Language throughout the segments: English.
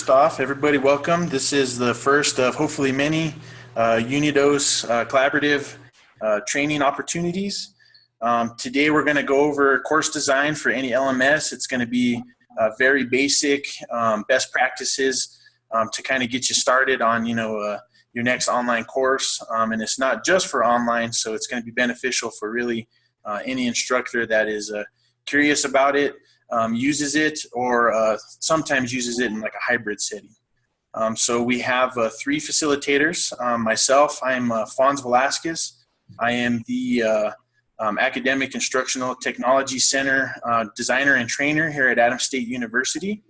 first off, everybody welcome. This is the first of hopefully many Unidos collaborative training opportunities. Today we're going to go over course design for Any LMS. It's going to be very basic best practices to kind of get you started on your next online course. And it's not just for online, so it's going to be beneficial for really any instructor that is curious about it. Uses it or sometimes uses it in like a hybrid setting. So we have three facilitators. Myself, I'm Alfonso Velasquez. I am the Academic Instructional Technology Center designer and trainer here at Adams State University.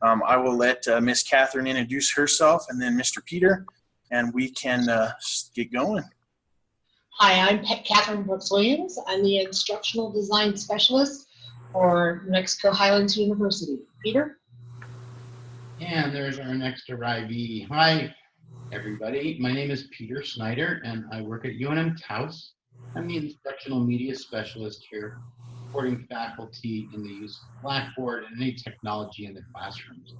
I will let Miss Cathryn introduce herself and then Mr. Peter, and we can get going. Hi, I'm Cathryn Brooks-Williams. I'm the Instructional Design Specialist for New Mexico Highlands University. Peter? And there's our next arrivee. Hi, everybody. My name is Peter Snyder, and I work at UNM Taos. I'm the Instructional Media Specialist here, supporting faculty in the use of Blackboard and any technology in the classrooms.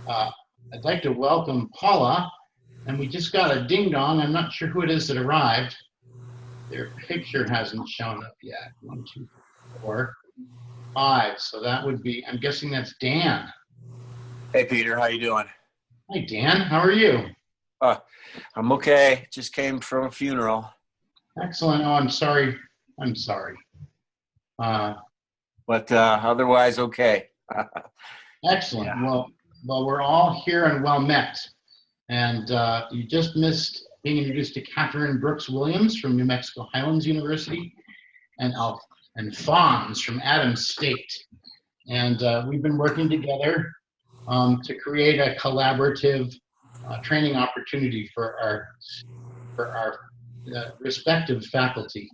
I'd like to welcome Paula, and we just got a ding-dong. I'm not sure who it is that arrived. Their picture hasn't shown up yet. 1, 2, 4, 5. So that would be, I'm guessing that's Dan. Hey, Peter, how you doing? Hi, Dan. How are you? I'm okay. Just came from a funeral. Excellent. Oh, I'm sorry. I'm sorry. But otherwise, okay. Excellent. Yeah. Well, we're all here and well met. And you just missed being introduced to Cathryn Brooks-Williams from New Mexico Highlands University and Fonz from Adams State. And we've been working together to create a collaborative training opportunity for our respective faculty.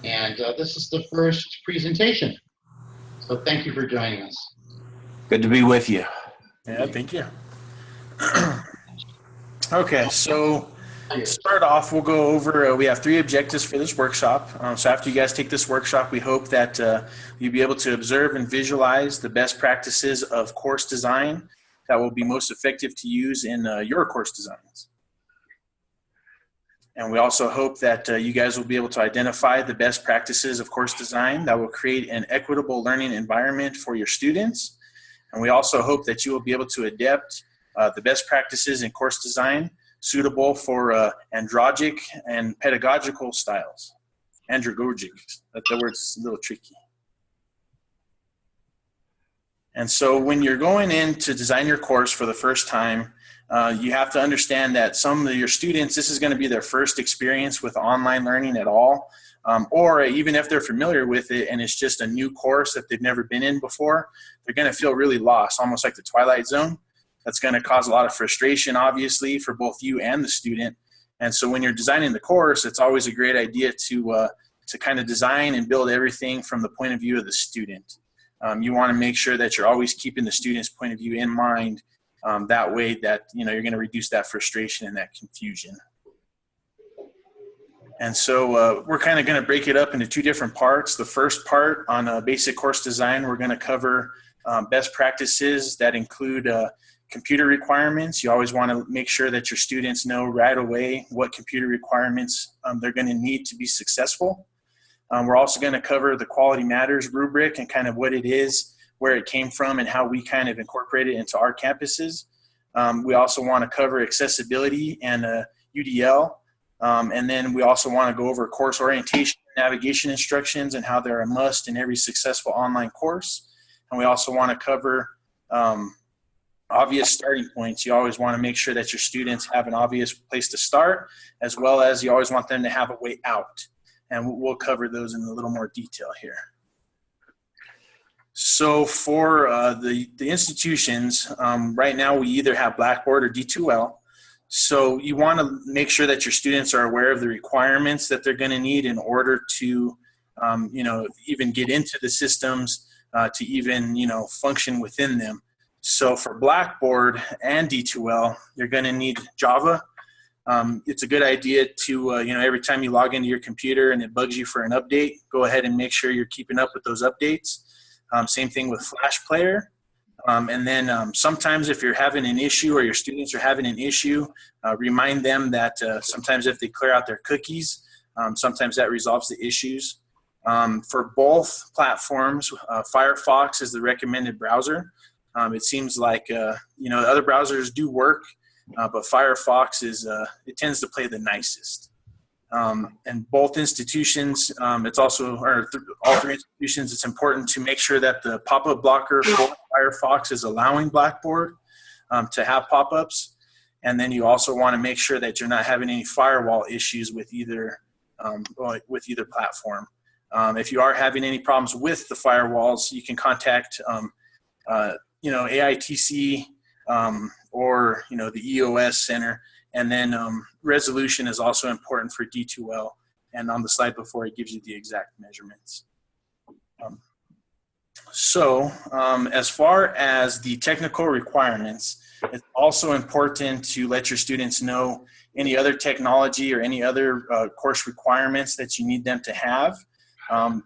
And this is the first presentation. So thank you for joining us. Good to be with you. Yeah, thank you. Okay, so to start off, we'll go over, we have 3 objectives for this workshop. So after you guys take this workshop, we hope that you'll be able to observe and visualize the best practices of course design that will be most effective to use in your course designs. And we also hope that you guys will be able to identify the best practices of course design that will create an equitable learning environment for your students. And we also hope that you will be able to adapt the best practices in course design suitable for andragogic and pedagogical styles. Andragogic, that word's a little tricky. And so when you're going in to design your course for the first time, you have to understand that some of your students, this is going to be their first experience with online learning at all. Or even if they're familiar with it and it's just a new course that they've never been in before, they're going to feel really lost, almost like the Twilight Zone. That's going to cause a lot of frustration, obviously, for both you and the student. And so when you're designing the course, it's always a great idea to kind of design and build everything from the point of view of the student. You want to make sure that you're always keeping the student's point of view in mind. That way that, you're going to reduce that frustration and that confusion. And so we're kind of going to break it up into 2 different parts. The first part on basic course design, we're going to cover best practices that include computer requirements. You always want to make sure that your students know right away what computer requirements they're going to need to be successful. We're also going to cover the Quality Matters rubric and kind of what it is, where it came from, and how we kind of incorporate it into our campuses. We also want to cover accessibility and UDL. And then we also want to go over course orientation, navigation instructions, and how they're a must in every successful online course. And we also want to cover obvious starting points. You always want to make sure that your students have an obvious place to start, as well as you always want them to have a way out. And we'll cover those in a little more detail here. So for the institutions, right now we either have Blackboard or D2L. So you want to make sure that your students are aware of the requirements that they're going to need in order to, even get into the systems, to even, function within them. So for Blackboard and D2L, you're going to need Java. It's a good idea to, every time you log into your computer and it bugs you for an update, go ahead and make sure you're keeping up with those updates. Same thing with Flash Player. And then sometimes if you're having an issue or your students are having an issue, remind them that sometimes if they clear out their cookies, sometimes that resolves the issues. For both platforms, Firefox is the recommended browser. It seems like, other browsers do work, but Firefox it tends to play the nicest. And both institutions, it's also, all three institutions, it's important to make sure that the pop-up blocker for Firefox is allowing Blackboard to have pop-ups. And then you also want to make sure that you're not having any firewall issues with either platform. If you are having any problems with the firewalls, you can contact, AITC or, the EOS Center. And then resolution is also important for D2L. And on the slide before, it gives you the exact measurements. As far as the technical requirements, it's also important to let your students know any other technology or any other course requirements that you need them to have.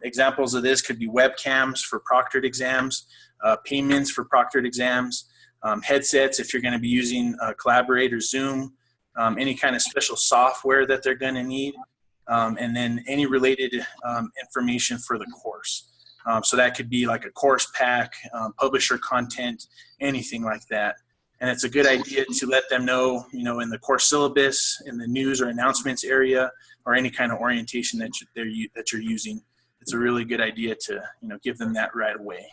Examples of this could be webcams for proctored exams, payments for proctored exams, headsets if you're going to be using Collaborate or Zoom, any kind of special software that they're going to need, and then any related information for the course. So that could be like a course pack, publisher content, anything like that. And it's a good idea to let them know, in the course syllabus, in the news or announcements area, or any kind of orientation that you're using. It's a really good idea to, give them that right away.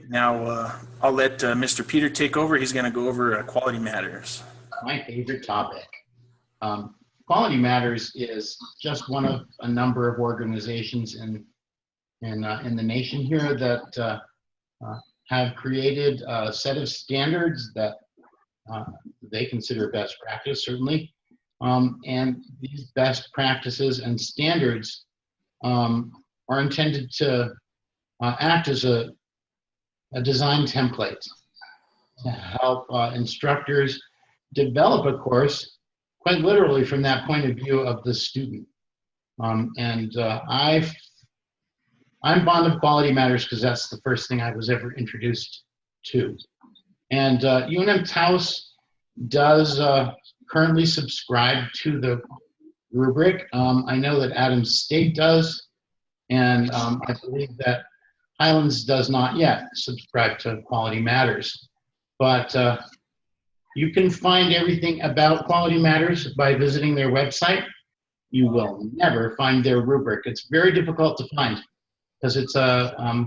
Now, I'll let Mr. Peter take over. He's going to go over Quality Matters. My favorite topic. Quality Matters is just one of a number of organizations in the nation here that have created a set of standards that they consider best practice, certainly. And these best practices and standards are intended to act as a design template to help instructors develop a course quite literally from that point of view of the student. I'm fond of Quality Matters because that's the first thing I was ever introduced to. And UNM Taos does currently subscribe to the rubric. I know that Adams State does, and I believe that Highlands does not yet subscribe to Quality Matters. But you can find everything about Quality Matters by visiting their website. You will never find their rubric. It's very difficult to find because it's a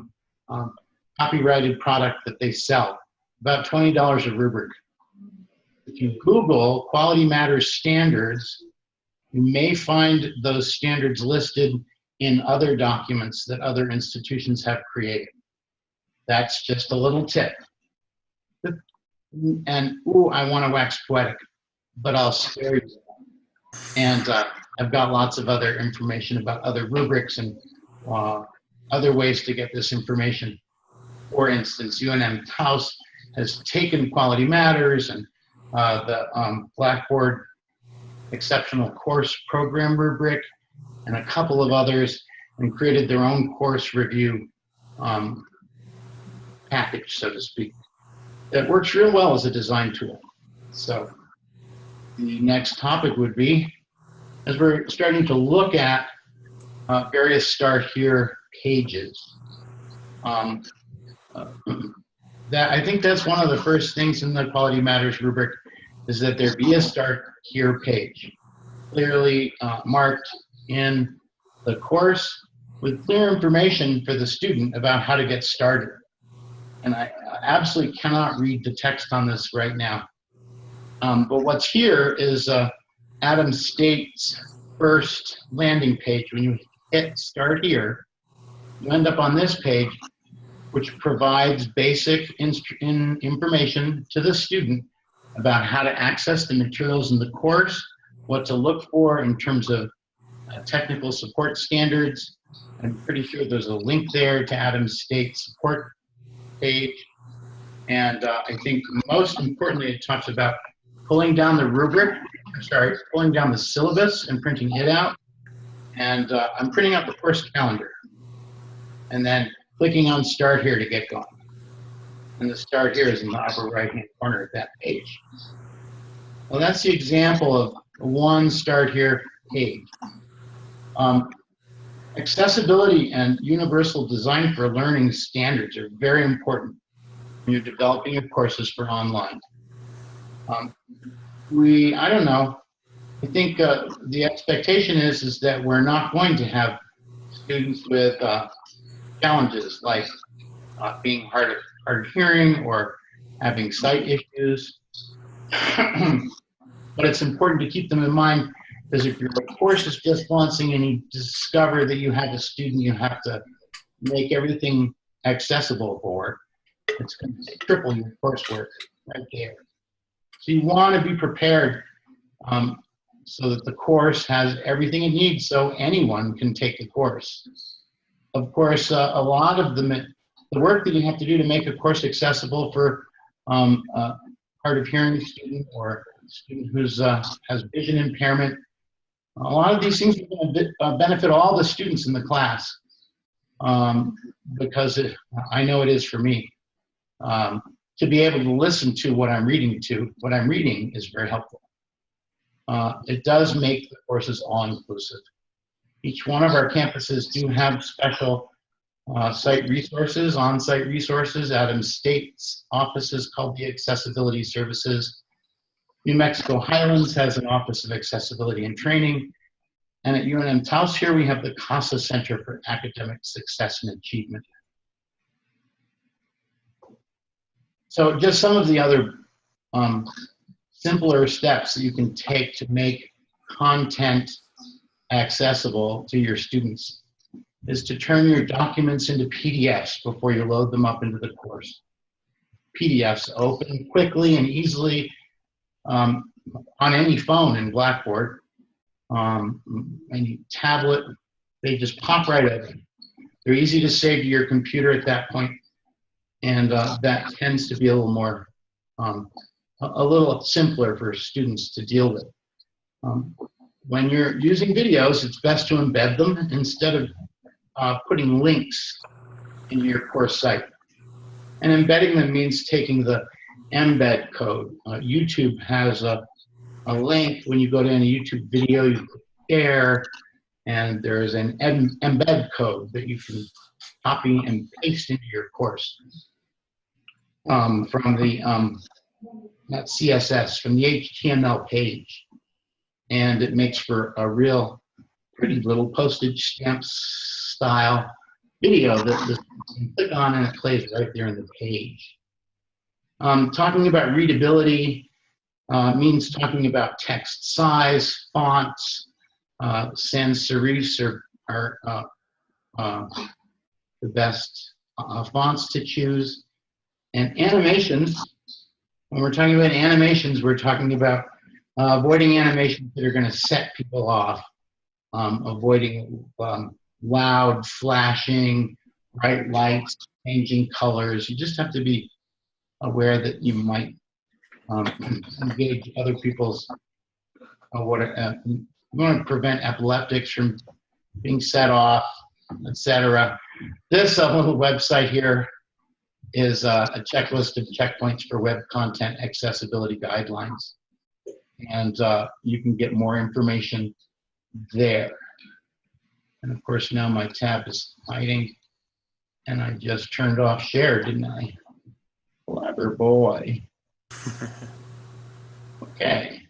copyrighted product that they sell. About $20 a rubric. If you Google Quality Matters standards, you may find those standards listed in other documents that other institutions have created. That's just a little tip. And, ooh, I want to wax poetic, but I'll spare you. And I've got lots of other information about other rubrics and other ways to get this information. For instance, UNM Taos has taken Quality Matters and the Blackboard Exceptional Course Program rubric and a couple of others and created their own course review package, so to speak, that works real well as a design tool. So the next topic would be, as we're starting to look at various Start Here pages, that I think that's one of the first things in the Quality Matters rubric is that there be a Start Here page, clearly marked in the course with clear information for the student about how to get started. And I absolutely cannot read the text on this right now. But what's here is Adams State's first landing page. When you hit Start Here, you end up on this page, which provides basic information to the student about how to access the materials in the course, what to look for in terms of technical support standards. I'm pretty sure there's a link there to Adams State support page. And I think most importantly, it talks about pulling down the rubric, pulling down the syllabus and printing it out, And I'm printing out the course calendar and then clicking on Start Here to get going. And the Start Here is in the upper right-hand corner of that page. Well, that's the example of one Start Here page. Accessibility and universal design for learning standards are very important when you're developing your courses for online. I don't know, I think the expectation is that we're not going to have students with challenges like being hard of hearing or having sight issues. But it's important to keep them in mind, because if your course is just launching and you discover that you have a student you have to make everything accessible for, it's going to triple your coursework right there. So you want to be prepared so that the course has everything it needs so anyone can take the course. Of course, a lot of the work that you have to do to make a course accessible for hard of hearing student or student who has vision impairment, a lot of these things are going to benefit all the students in the class, because I know it is for me. To be able to listen to what I'm reading is very helpful. It does make the courses all-inclusive. Each one of our campuses do have special on-site resources. Adams State's office is called the Accessibility Services. New Mexico Highlands has an Office of Accessibility and Training. And at UNM Taos here, we have the CASA Center for Academic Success and Achievement. So just some of the other simpler steps that you can take to make content accessible to your students is to turn your documents into PDFs before you load them up into the course. PDFs open quickly and easily on any phone in Blackboard, any tablet. They just pop right open. They're easy to save to your computer at that point, and that tends to be a little more, a little simpler for students to deal with. When you're using videos, it's best to embed them instead of putting links in your course site. And embedding them means taking the embed code. YouTube has a link. When you go to any YouTube video, you click share, and there's an embed code that you can copy and paste into your course from the, not CSS, from the HTML page. And it makes for a real pretty little postage stamp style video that you can click on and it plays right there in the page. Talking about readability means talking about text size, fonts, sans serifs are the best fonts to choose. And animations, when we're talking about animations, we're talking about avoiding animations that are going to set people off, avoiding loud flashing, bright lights, changing colors. You just have to be aware that you might engage other people's, you want to prevent epileptics from being set off, etc. This little website here is a checklist of checkpoints for web content accessibility guidelines. And you can get more information there. And of course, now my tab is hiding, and I just turned off share, didn't I? Clever boy. Okay.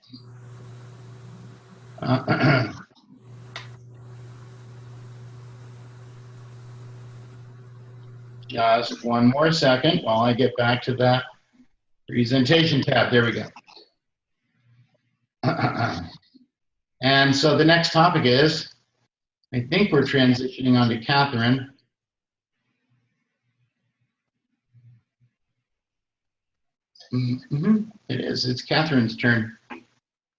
Just one more second while I get back to that presentation tab. There we go. And so the next topic is, I think we're transitioning on to Cathryn. It is. It's Cathryn's turn.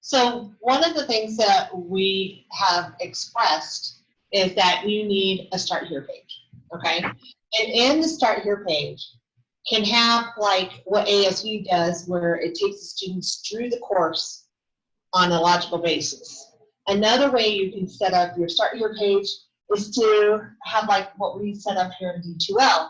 So one of the things that we have expressed is that you need a Start Here page, okay? And in the Start Here page can have like what ASU does, where it takes the students through the course on a logical basis. Another way you can set up your Start Here page is to have like what we set up here in D2L.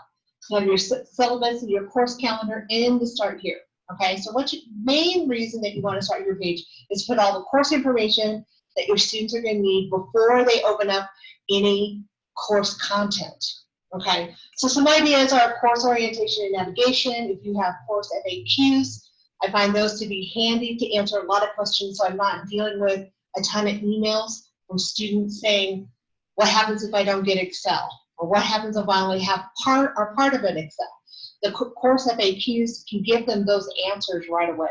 To have your syllabus and your course calendar in the Start Here. Okay, so what's your main reason that you want to start your page is put all the course information that your students are going to need before they open up any course content. Okay, so some ideas are course orientation and navigation. If you have course FAQs, I find those to be handy to answer a lot of questions, so I'm not dealing with a ton of emails from students saying, what happens if I don't get Excel? Or what happens if I only have part of an Excel? The course FAQs can give them those answers right away.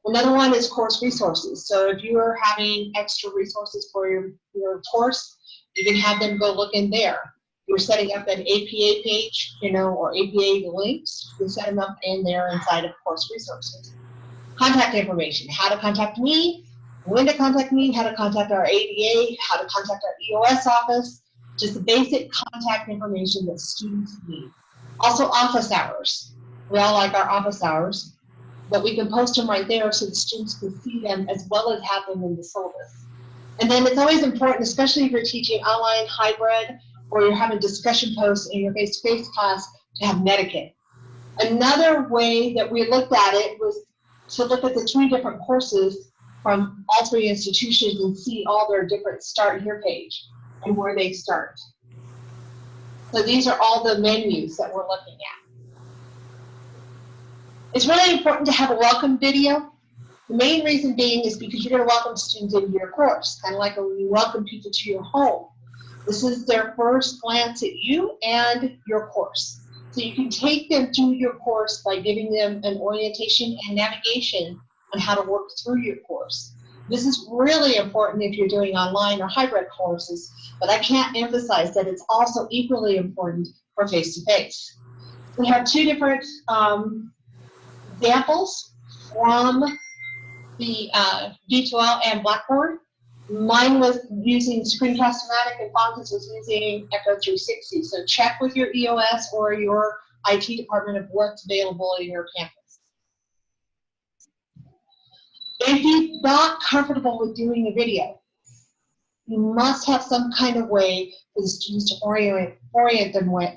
Another one is course resources. So if you are having extra resources for your course, you can have them go look in there. You're setting up an APA page, or APA links, you can set them up in there inside of course resources. Contact information, how to contact me, when to contact me, how to contact our ADA, how to contact our EOS office, just the basic contact information that students need. Also office hours. We all like our office hours, but we can post them right there so the students can see them as well as have them in the syllabus. And then it's always important, especially if you're teaching online, hybrid, or you're having discussion posts in your face-to-face class, to have Medicaid. Another way that we looked at it was to look at the 3 different courses from all 3 institutions and see all their different Start Here page and where they start. So these are all the menus that we're looking at. It's really important to have a welcome video. The main reason being is because you're going to welcome students into your course, kind of like when you welcome people to your home. This is their first glance at you and your course. So you can take them through your course by giving them an orientation and navigation on how to work through your course. This is really important if you're doing online or hybrid courses, but I can't emphasize that it's also equally important for face-to-face. We have 2 different examples from the D2L and Blackboard. Mine was using Screencast-O-Matic and Fontes was using Echo 360. So check with your EOS or your IT department of what's available in your campus. If you're not comfortable with doing a video, you must have some kind of way for the students to orient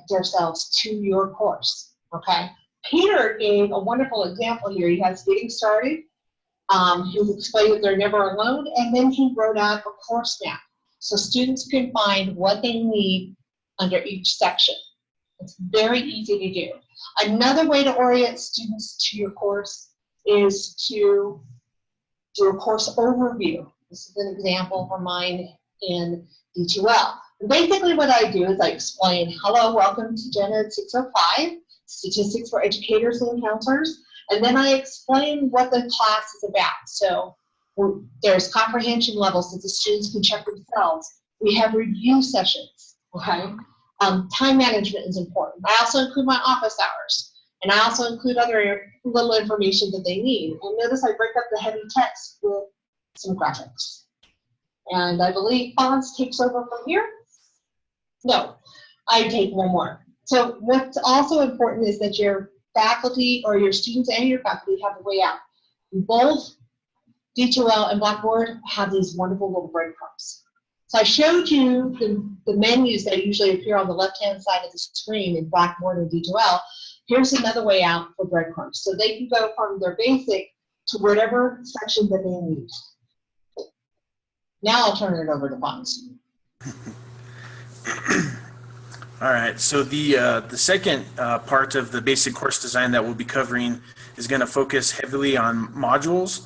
themselves to your course, okay? Peter gave a wonderful example here. He has getting started. He was explaining that they're never alone, and then he wrote out a course map so students can find what they need under each section. It's very easy to do. Another way to orient students to your course is to do a course overview. This is an example from mine in D2L. And basically what I do is I explain, hello, welcome to Gen Ed 605, Statistics for Educators and Counselors. And then I explain what the class is about. So there's comprehension levels that the students can check themselves. We have review sessions, okay? Time management is important. I also include my office hours. And I also include other little information that they need. And notice I break up the heavy text with some graphics. And I believe Fonts takes over from here. No, I take one more. So what's also important is that your faculty or your students and your faculty have a way out. Both D2L and Blackboard have these wonderful little breadcrumbs. So I showed you the menus that usually appear on the left-hand side of the screen in Blackboard and D2L. Here's another way out for breadcrumbs. So they can go from their basic to whatever section that they need. Now I'll turn it over to Fonts. All right, so the second part of the basic course design that we'll be covering is going to focus heavily on modules.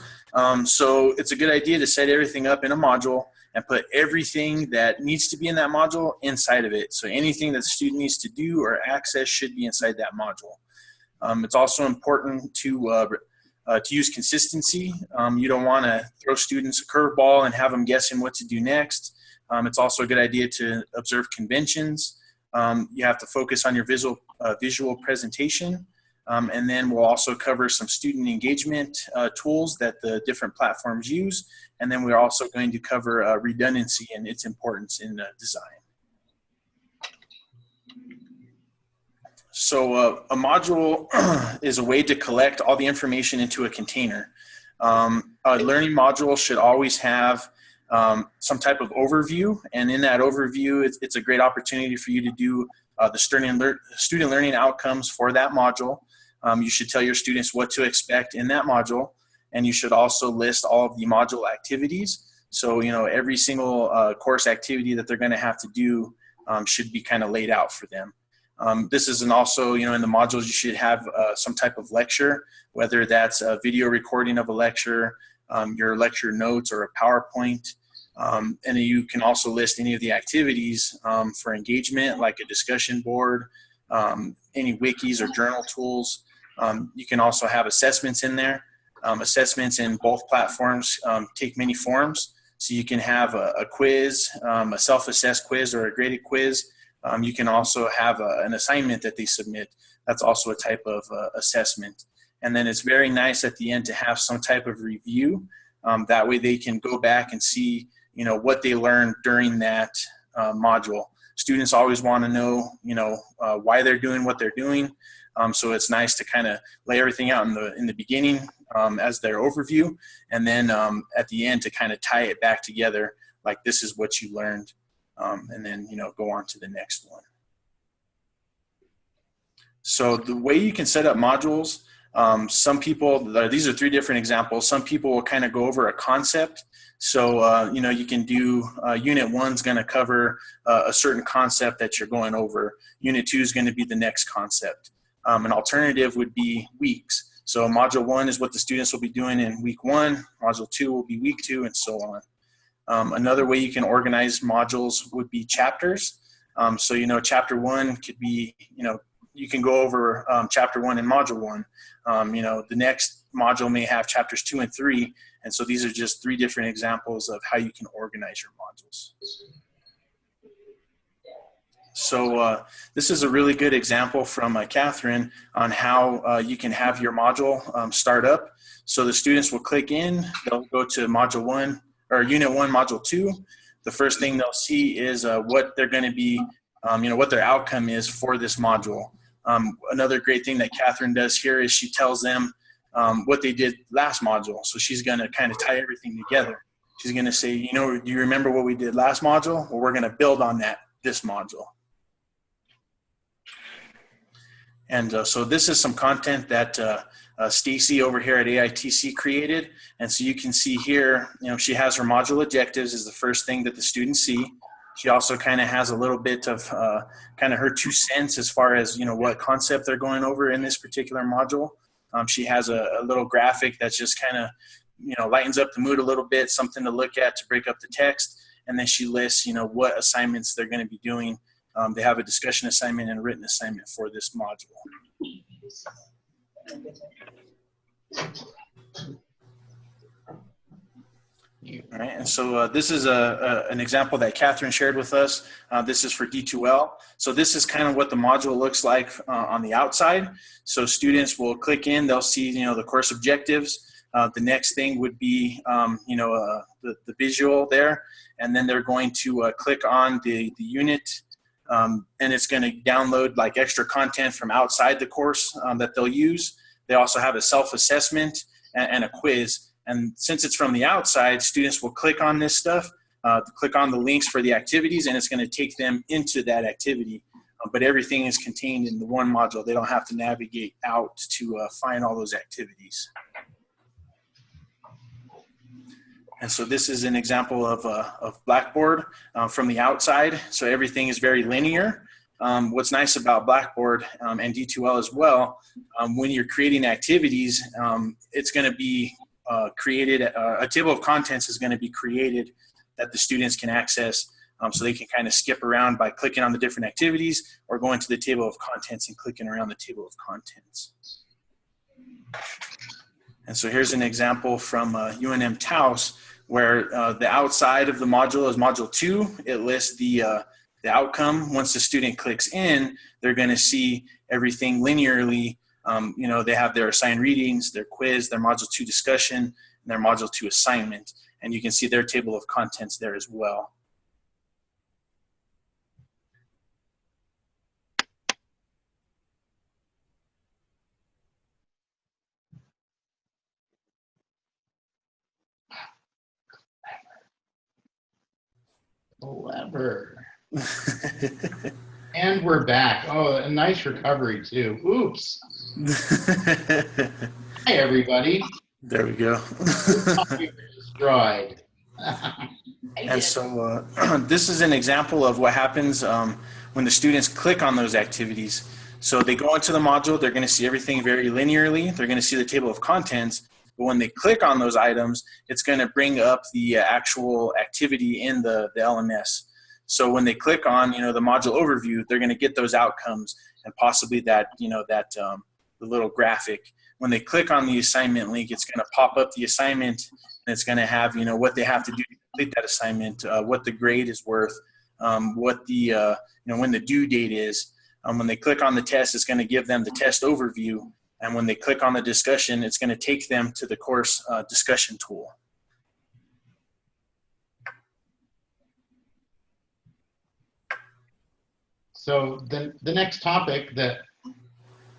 So it's a good idea to set everything up in a module and put everything that needs to be in that module inside of it. So anything that the student needs to do or access should be inside that module. It's also important to use consistency. You don't want to throw students a curveball and have them guessing what to do next. It's also a good idea to observe conventions. You have to focus on your visual presentation. And then we'll also cover some student engagement tools that the different platforms use. And then we're also going to cover redundancy and its importance in design. So a module is a way to collect all the information into a container. A learning module should always have some type of overview. And in that overview, it's a great opportunity for you to do the student learning outcomes for that module. You should tell your students what to expect in that module. And you should also list all of the module activities. So, every single course activity that they're going to have to do should be kind of laid out for them. This is also, in the modules, you should have some type of lecture, whether that's a video recording of a lecture, your lecture notes, or a PowerPoint. And you can also list any of the activities for engagement, like a discussion board, any wikis or journal tools. You can also have assessments in there. Assessments in both platforms take many forms. So you can have a quiz, a self-assessed quiz, or a graded quiz. You can also have an assignment that they submit. That's also a type of assessment. And then it's very nice at the end to have some type of review. That way they can go back and see, what they learned during that module. Students always want to know, why they're doing what they're doing. So it's nice to kind of lay everything out in the beginning as their overview, and then at the end to kind of tie it back together, like this is what you learned, and then go on to the next one. So the way you can set up modules, some people, these are 3 different examples. Some people will kind of go over a concept. So, you can do, Unit 1 is going to cover a certain concept that you're going over. Unit 2 is going to be the next concept. An alternative would be weeks. So Module 1 is what the students will be doing in week 1. Module 2 will be week 2, and so on. Another way you can organize modules would be chapters. So, Chapter 1 could be, you can go over Chapter 1 in Module 1. The next module may have Chapters 2 and 3. And so these are just 3 different examples of how you can organize your modules. So this is a really good example from Cathryn on how you can have your module start up. So the students will click in, they'll go to Module 1 or Unit 1, Module 2. The first thing they'll see is what they're going to be, what their outcome is for this module. Another great thing that Cathryn does here is she tells them what they did last module. So she's going to kind of tie everything together. She's going to say, do you remember what we did last module? Well, we're going to build on that this module. And so this is some content that Stacy over here at AITC created. And so you can see here, she has her module objectives is the first thing that the students see. She also kind of has a little bit of kind of her 2 cents as far as, what concept they're going over in this particular module. She has a little graphic that's just kind of, lightens up the mood a little bit, something to look at to break up the text. And then she lists, what assignments they're going to be doing. They have a discussion assignment and a written assignment for this module. All right, and so this is an example that Cathryn shared with us. This is for D2L. So this is kind of what the module looks like on the outside. So students will click in, they'll see, the course objectives. The next thing would be, the visual there, and then they're going to click on the unit. And it's going to download like extra content from outside the course that they'll use. They also have a self-assessment and a quiz. And since it's from the outside, students will click on this stuff, click on the links for the activities, and it's going to take them into that activity. But everything is contained in the one module. They don't have to navigate out to find all those activities. And so this is an example of Blackboard from the outside. So everything is very linear. What's nice about Blackboard and D2L as well, when you're creating activities, it's going to be created, a table of contents is going to be created that the students can access, so they can kind of skip around by clicking on the different activities or going to the table of contents and clicking around the table of contents. And so here's an example from UNM Taos, where the outside of the module is Module 2. It lists the outcome. Once the student clicks in, they're going to see everything linearly. They have their assigned readings, their quiz, their Module 2 discussion, and their Module 2 assignment. And you can see their table of contents there as well. Clever. And we're back. Oh, a nice recovery too. Oops. Hi, everybody. There we go. We were destroyed. And so this is an example of what happens when the students click on those activities. So they go into the module, they're going to see everything very linearly. They're going to see the table of contents. But when they click on those items, it's going to bring up the actual activity in the LMS. So when they click on, the module overview, they're going to get those outcomes and possibly that, the little graphic. When they click on the assignment link, it's going to pop up the assignment, and it's going to have, what they have to do to complete that assignment, what the grade is worth, what the, when the due date is. When they click on the test, it's going to give them the test overview. And when they click on the discussion, it's going to take them to the course discussion tool. So the next topic that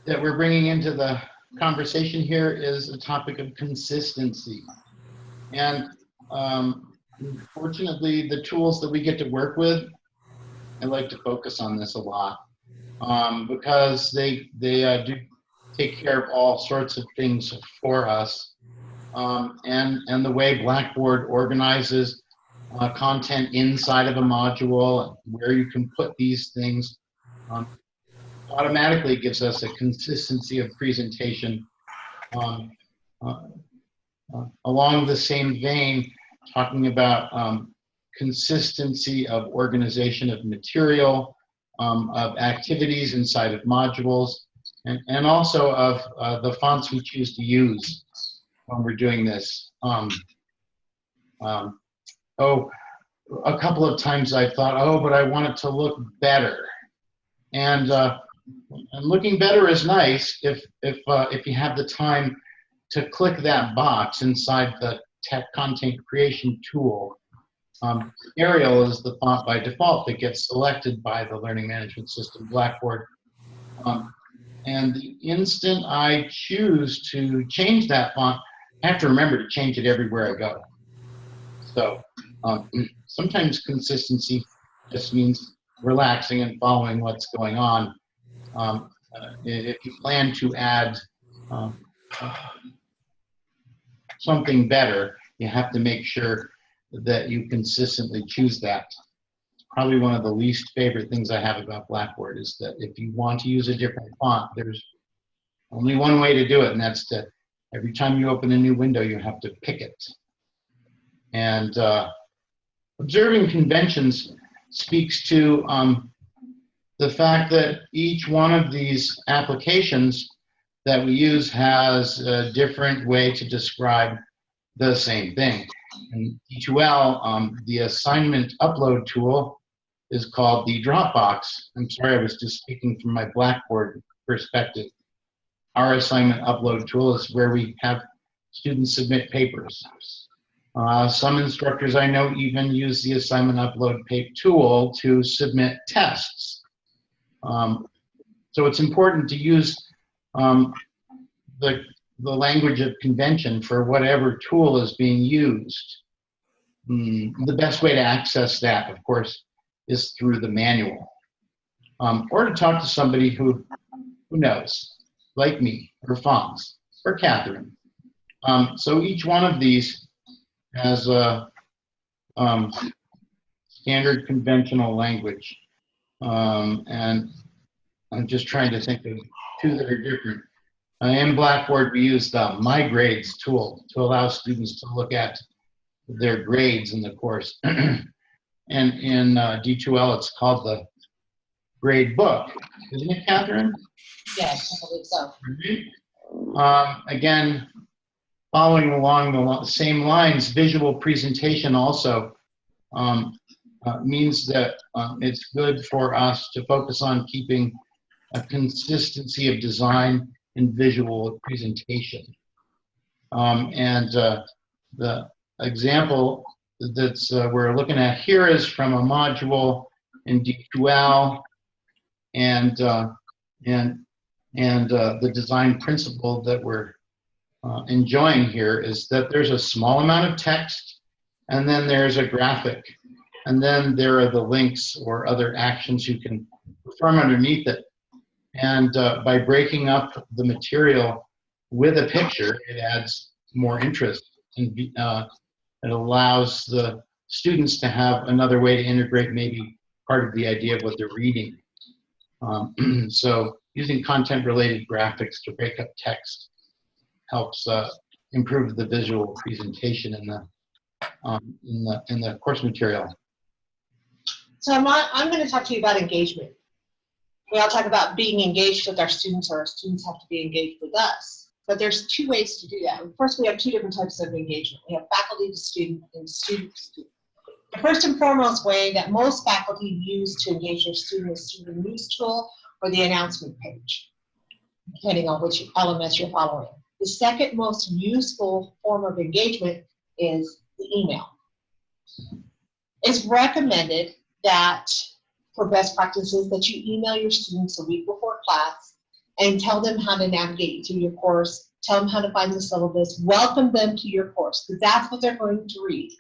we're bringing into the conversation here is a topic of consistency. And fortunately, the tools that we get to work with, I like to focus on this a lot because they do take care of all sorts of things for us. And the way Blackboard organizes content inside of a module, where you can put these things, automatically gives us a consistency of presentation. Along the same vein, talking about consistency of organization of material, of activities inside of modules, and also of the fonts we choose to use when we're doing this. A couple of times I thought, but I want it to look better. And looking better is nice if you have the time to click that box inside the content creation tool. Arial is the font by default that gets selected by the learning management system, Blackboard. And the instant I choose to change that font, I have to remember to change it everywhere I go. So sometimes consistency just means relaxing and following what's going on. If you plan to add something better, you have to make sure that you consistently choose that. Probably one of the least favorite things I have about Blackboard is that if you want to use a different font, there's only one way to do it, and that's to, every time you open a new window, you have to pick it. And observing conventions speaks to the fact that each one of these applications that we use has a different way to describe the same thing. In D2L, the assignment upload tool is called the Dropbox. I'm sorry, I was just speaking from my Blackboard perspective. Our assignment upload tool is where we have students submit papers. Some instructors I know even use the assignment upload tool to submit tests. So it's important to use the language of convention for whatever tool is being used. The best way to access that, of course, is through the manual. Or to talk to somebody who knows, like me, or Fonz, or Cathryn. So each one of these has a standard conventional language. And I'm just trying to think of two that are different. In Blackboard, we use the My Grades tool to allow students to look at their grades in the course. And in D2L, it's called the grade book. Isn't it, Cathryn? Yes, I believe so. Again, following along the same lines, visual presentation also means that it's good for us to focus on keeping a consistency of design and visual presentation. The example that's we're looking at here is from a module in D2L, and the design principle that we're enjoying here is that there's a small amount of text, and then there's a graphic, And then there are the links or other actions you can perform underneath it. And by breaking up the material with a picture, it adds more interest, and it allows the students to have another way to integrate maybe part of the idea of what they're reading. So using content-related graphics to break up text helps improve the visual presentation in the course material. So I'm going to talk to you about engagement. We all talk about being engaged with our students, or our students have to be engaged with us. But there's two ways to do that. First, we have two different types of engagement. We have faculty to student and student to student. The first and foremost way that most faculty use to engage their students is through the news tool or the announcement page, depending on which LMS you're following. The second most useful form of engagement is the email. It's recommended that for best practices that you email your students a week before class and tell them how to navigate through your course, tell them how to find the syllabus, welcome them to your course, because that's what they're going to read.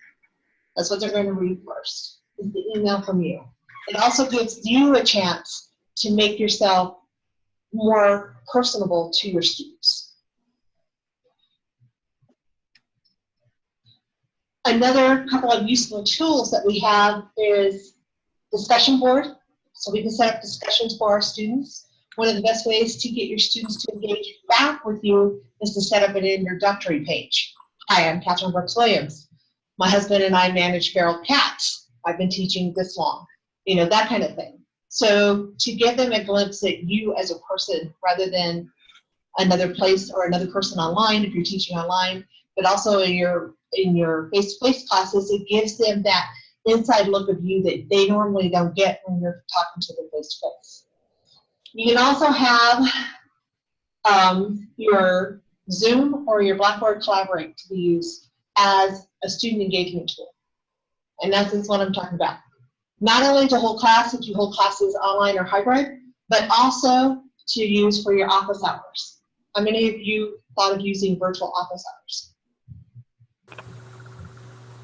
That's what they're going to read first, is the email from you. It also gives you a chance to make yourself more personable to your students. Another couple of useful tools that we have is discussion board. So we can set up discussions for our students. One of the best ways to get your students to engage back with you is to set up an introductory page. Hi, I'm Cathryn Brooks-Williams. My husband and I manage feral cats. I've been teaching this long, you know, that kind of thing. So to give them a glimpse at you as a person rather than another place or another person online if you're teaching online, but also in your face-to-face classes, it gives them that inside look of you that they normally don't get when you're talking to them face-to-face. You can also have your Zoom or your Blackboard Collaborate to be used as a student engagement tool. And that's what I'm talking about. Not only to hold class if you hold classes online or hybrid, but also to use for your office hours. How many of you thought of using virtual office hours?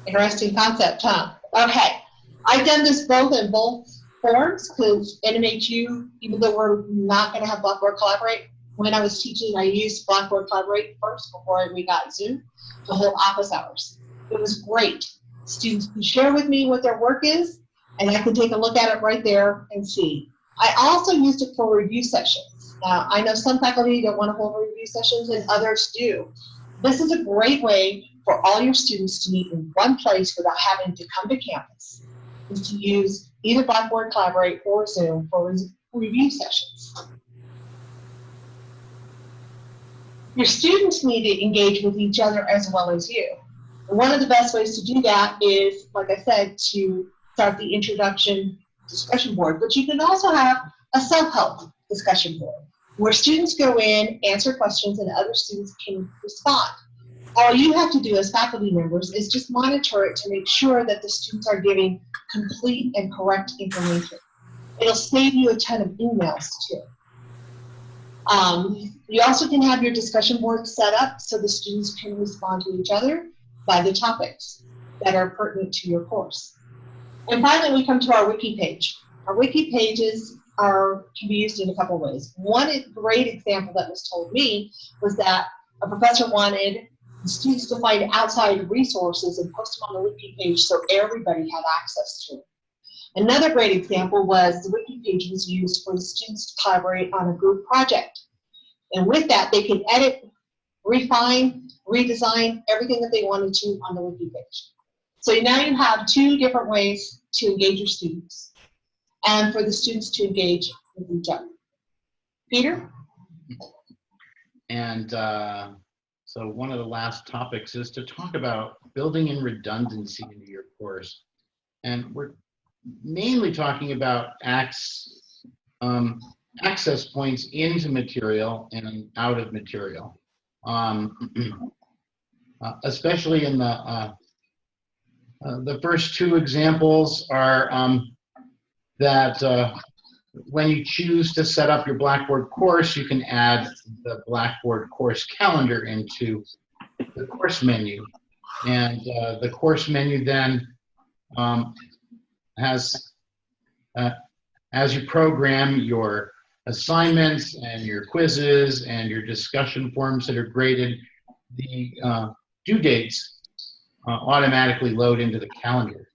Interesting concept, huh? Okay. I've done this in both forms because NMHU, even though we're not going to have Blackboard Collaborate, when I was teaching, I used Blackboard Collaborate first before we got Zoom to hold office hours. It was great. Students can share with me what their work is, and I can take a look at it right there and see. I also used it for review sessions. Now, I know some faculty don't want to hold review sessions and others do. This is a great way for all your students to meet in one place without having to come to campus, is to use either Blackboard Collaborate or Zoom for review sessions. Your students need to engage with each other as well as you. And one of the best ways to do that is, like I said, to start the introduction discussion board, but you can also have a self-help discussion board where students go in, answer questions, and other students can respond. All you have to do as faculty members is just monitor it to make sure that the students are giving complete and correct information. It'll save you a ton of emails too. You also can have your discussion board set up so the students can respond to each other by the topics that are pertinent to your course. And finally, we come to our wiki page. Our wiki pages can be used in a couple ways. One great example that was told me was that a professor wanted the students to find outside resources and post them on the wiki page so everybody had access to it. Another great example was the wiki page was used for the students to collaborate on a group project. And with that, they can edit, refine, redesign everything that they wanted to on the wiki page. So now you have two different ways to engage your students and for the students to engage with each other. Peter? And so one of the last topics is to talk about building in redundancy into your course. And we're mainly talking about access points into material and out of material. Especially in the first two examples are that when you choose to set up your Blackboard course, you can add the Blackboard course calendar into the course menu. And the course menu then has, as you program your assignments and your quizzes and your discussion forums that are graded, the due dates automatically load into the calendar.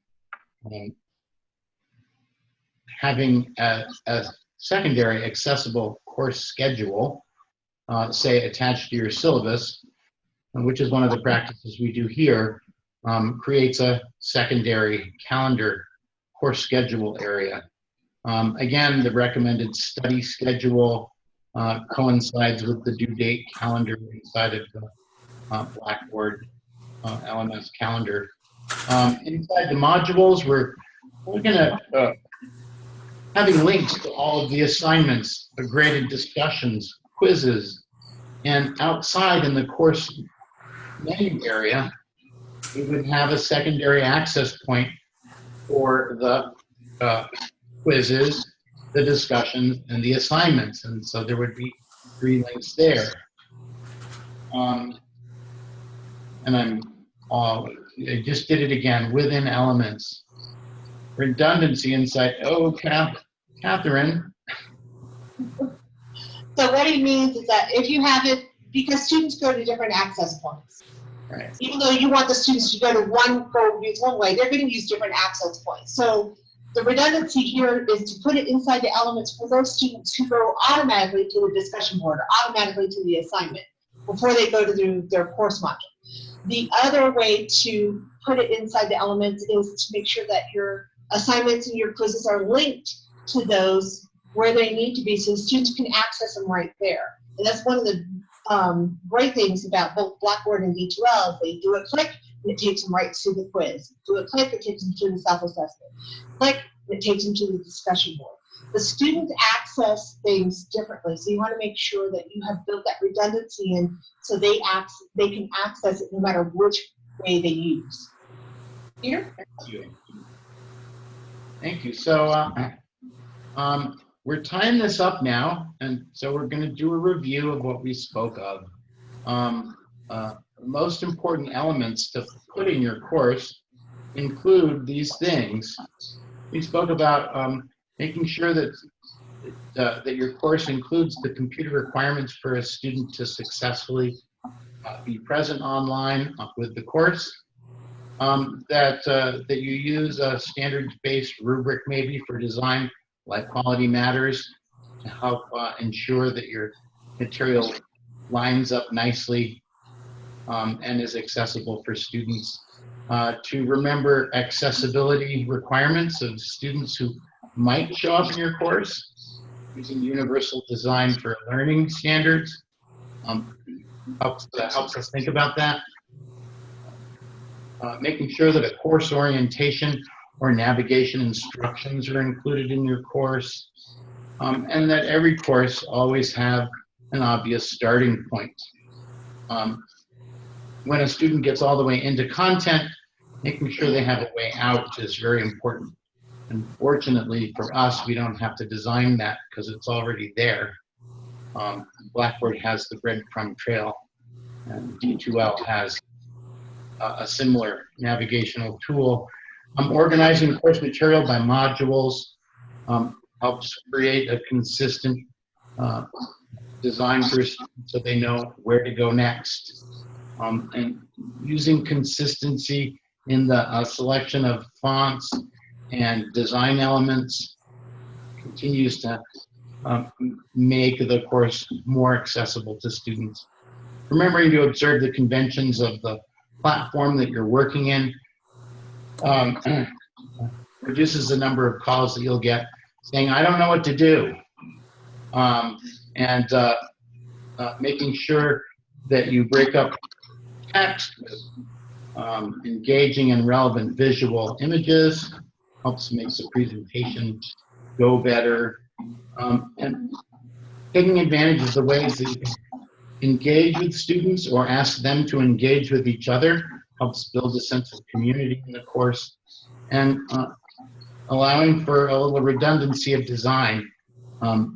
Having a secondary accessible course schedule, say attached to your syllabus, which is one of the practices we do here, creates a secondary calendar course schedule area. Again, the recommended study schedule coincides with the due date calendar inside of the Blackboard LMS calendar. Inside the modules, we're going to having links to all of the assignments, the graded discussions, quizzes, and outside in the course menu area, we would have a secondary access point for the quizzes, the discussions, and the assignments. And so there would be 3 links there. And I just did it again within elements. Redundancy inside, Cathryn. So what he means is that if you have it, because students go to different access points. Right. Even though you want the students to go use one way, they're going to use different access points. So the redundancy here is to put it inside the elements for those students who go automatically to the discussion board or automatically to the assignment before they go to their course module. The other way to put it inside the elements is to make sure that your assignments and your quizzes are linked to those where they need to be so students can access them right there. And that's one of the great things about both Blackboard and D2L. They do a click and it takes them right to the quiz. Do a click, it takes them to the self-assessment. Click, and it takes them to the discussion board. The students access things differently, so you want to make sure that you have built that redundancy in so they can access it no matter which way they use. Peter? Thank you. Thank you. So we're tying this up now, and so we're going to do a review of what we spoke of. The most important elements to put in your course include these things. We spoke about making sure that that your course includes the computer requirements for a student to successfully be present online with the course. That you use a standards-based rubric maybe for design, like Quality Matters, to help ensure that your material lines up nicely and is accessible for students. To remember accessibility requirements of students who might show up in your course, using universal design for learning standards helps us think about that. Making sure that a course orientation or navigation instructions are included in your course, and that every course always have an obvious starting point. When a student gets all the way into content, making sure they have a way out is very important. And fortunately for us, we don't have to design that because it's already there. Blackboard has the breadcrumb trail, and D2L has a similar navigational tool. Organizing course material by modules helps create a consistent design for students so they know where to go next. And using consistency in the selection of fonts and design elements continues to make the course more accessible to students. Remembering to observe the conventions of the platform that you're working in reduces the number of calls that you'll get saying, I don't know what to do. Making sure that you break up text with engaging and relevant visual images helps make the presentation go better. And taking advantage of the ways that you can engage with students or ask them to engage with each other helps build a sense of community in the course, and allowing for a little redundancy of design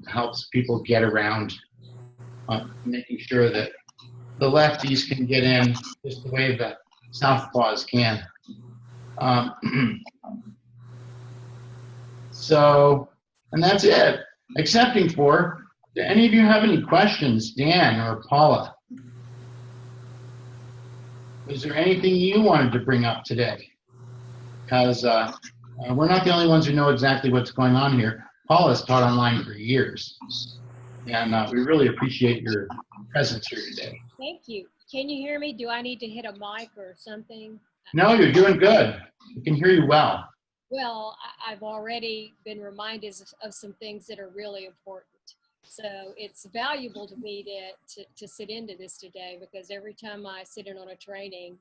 helps people get around, making sure that the lefties can get in just the way the southpaws can. So, and that's it. Excepting for, do any of you have any questions, Dan or Paula? Is there anything you wanted to bring up today? Because we're not the only ones who know exactly what's going on here. Paula's taught online for years, and we really appreciate your presence here today. Thank you. Can you hear me? Do I need to hit a mic or something? No, you're doing good. We can hear you well. Well, I've already been reminded of some things that are really important. So it's valuable to me to sit into this today, because every time I sit in on a training,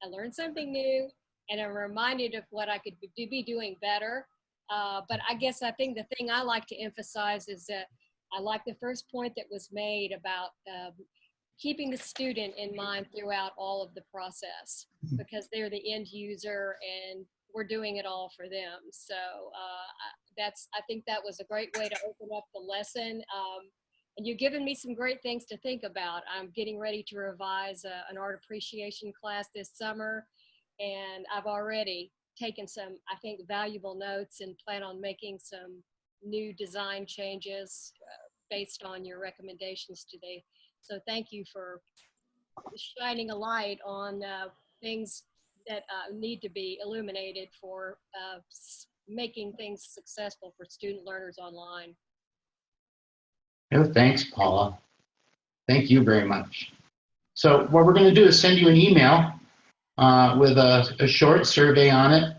I learn something new and I'm reminded of what I could be doing better. But I guess I think the thing I like to emphasize is that I like the first point that was made about keeping the student in mind throughout all of the process, because they're the end user and we're doing it all for them. So I think that was a great way to open up the lesson. And you've given me some great things to think about. I'm getting ready to revise an art appreciation class this summer, and I've already taken some, I think, valuable notes and plan on making some new design changes based on your recommendations today. So thank you for shining a light on things that need to be illuminated for making things successful for student learners online. Oh, thanks, Paula. Thank you very much. So what we're going to do is send you an email with a short survey on it.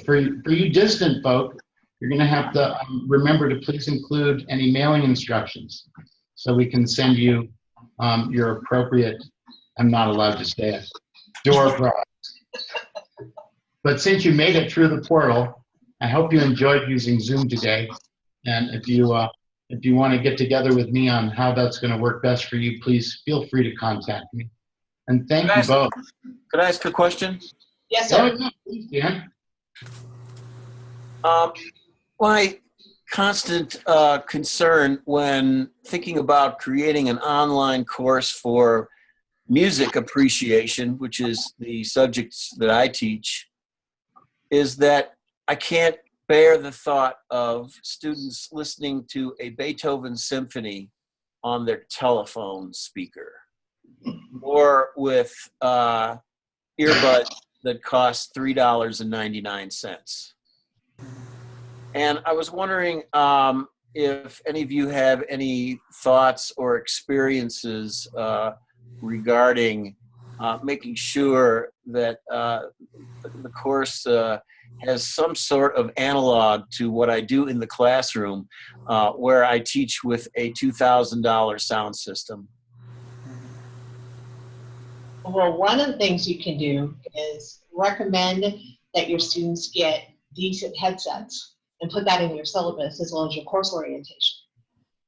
For you distant folk, you're going to have to remember to please include any mailing instructions so we can send you your appropriate, I'm not allowed to say it, door product. But since you made it through the portal, I hope you enjoyed using Zoom today. And if you want to get together with me on how that's going to work best for you, please feel free to contact me. And thank you both. Could I ask a question? Yes, sir. Oh, yeah, please, Dan. My constant concern when thinking about creating an online course for music appreciation, which is the subjects that I teach, is that I can't bear the thought of students listening to a Beethoven symphony on their telephone speaker or with earbuds that cost $3.99. And I was wondering if any of you have any thoughts or experiences regarding making sure that the course has some sort of analog to what I do in the classroom, where I teach with a $2,000 sound system. Well, one of the things you can do is recommend that your students get decent headsets and put that in your syllabus as well as your course orientation.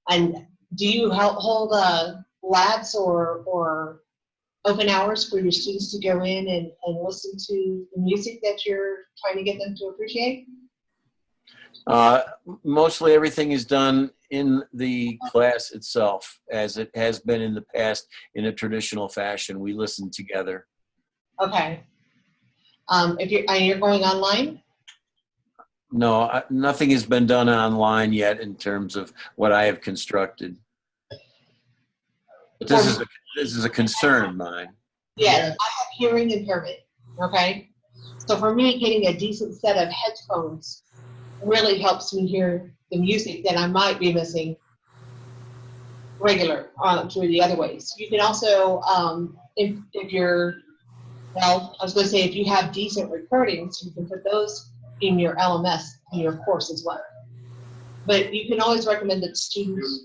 And do you hold labs or open hours for your students to go in and listen to the music that you're trying to get them to appreciate? Mostly everything is done in the class itself, as it has been in the past in a traditional fashion. We listen together. Okay. If you're going online? No, nothing has been done online yet in terms of what I have constructed. But this is a concern of mine. Yes, I have hearing impairment, okay? So for me, getting a decent set of headphones really helps me hear the music that I might be missing through the other ways. You can also, if you're, well, I was going to say, if you have decent recordings, you can put those in your LMS in your course as well. But you can always recommend that students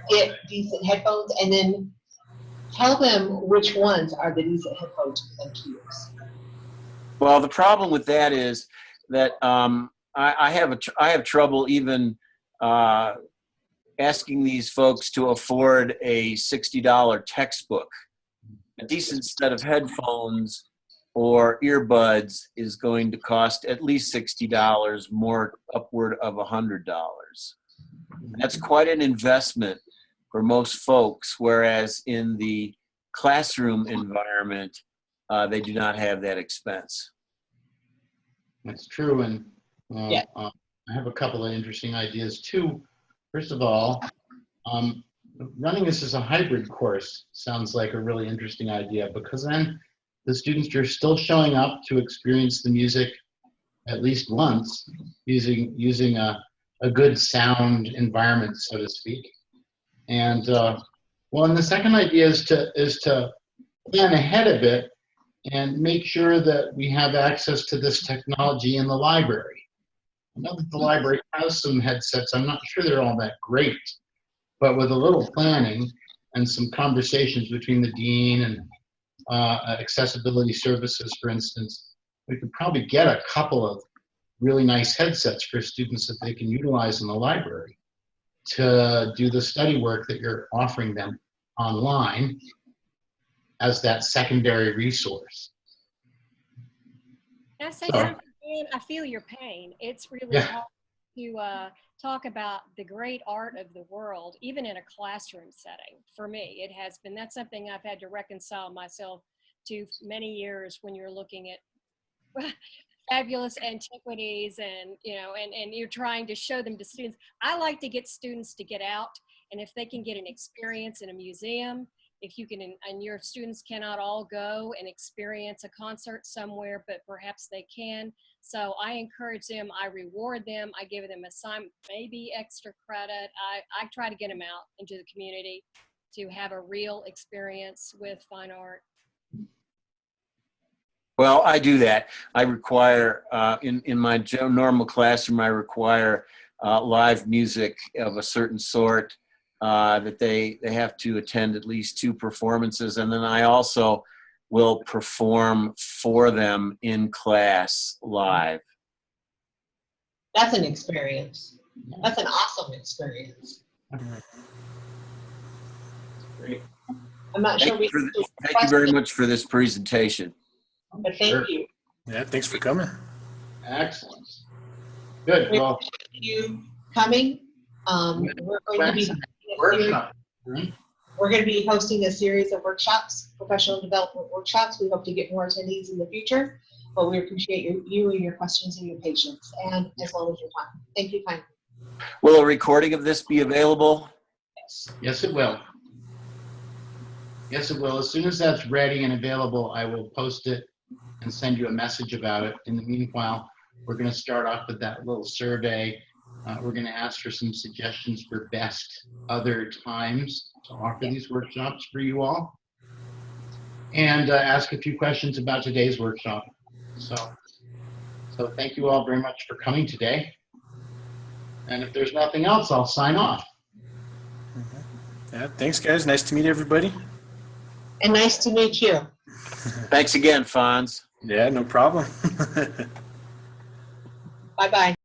get decent headphones and then tell them which ones are the decent headphones for them to use. Well, the problem with that is that I have trouble even asking these folks to afford a $60 textbook. A decent set of headphones or earbuds is going to cost at least $60, more upward of $100. That's quite an investment for most folks, whereas in the classroom environment, they do not have that expense. That's true. And Yeah. I have a couple of interesting ideas too. First of all, running this as a hybrid course sounds like a really interesting idea, because then the students are still showing up to experience the music at least once using a good sound environment, so to speak. And well, and the second idea is to plan ahead a bit and make sure that we have access to this technology in the library. I know that the library has some headsets. I'm not sure they're all that great, but with a little planning and some conversations between the dean and accessibility services, for instance, we could probably get a couple of really nice headsets for students that they can utilize in the library to do the study work that you're offering them online as that secondary resource. Can I say So- something, Dan? I feel your pain. It's really Yeah. hard to talk about the great art of the world, even in a classroom setting. For me, it has been. That's something I've had to reconcile myself to many years when you're looking at fabulous antiquities and, you know, and you're trying to show them to students. I like to get students to get out, and if they can get an experience in a museum, if you can, and your students cannot all go and experience a concert somewhere, but perhaps they can. So I encourage them, I reward them, I give them assignment, maybe extra credit. I try to get them out into the community to have a real experience with fine art. Well, I do that. I require, in my normal classroom, I require live music of a certain sort, that they have to attend at least 2 performances. And then I also will perform for them in class live. That's an experience. That's an awesome experience. Great. I'm not sure we. Thank you very much for this presentation. But thank Sure. you. Yeah, thanks for coming. Excellent. Good. We Well, appreciate you coming. We're going to be workshop. Right? we're going to be hosting a series of workshops, professional development workshops. We hope to get more attendees in the future, but we appreciate you and your questions and your patience, and as well as your time. Thank you kindly. Will a recording of this be available? Yes. Yes, it will. Yes, it will. As soon as that's ready and available, I will post it and send you a message about it. In the meanwhile, we're going to start off with that little survey. We're going to ask for some suggestions for best other times to offer these workshops for you all, and ask a few questions about today's workshop. So thank you all very much for coming today. And if there's nothing else, I'll sign off. Yeah, thanks, guys. Nice to meet everybody. And nice to meet you. Thanks again, Fonz. Yeah, no problem. Bye-bye.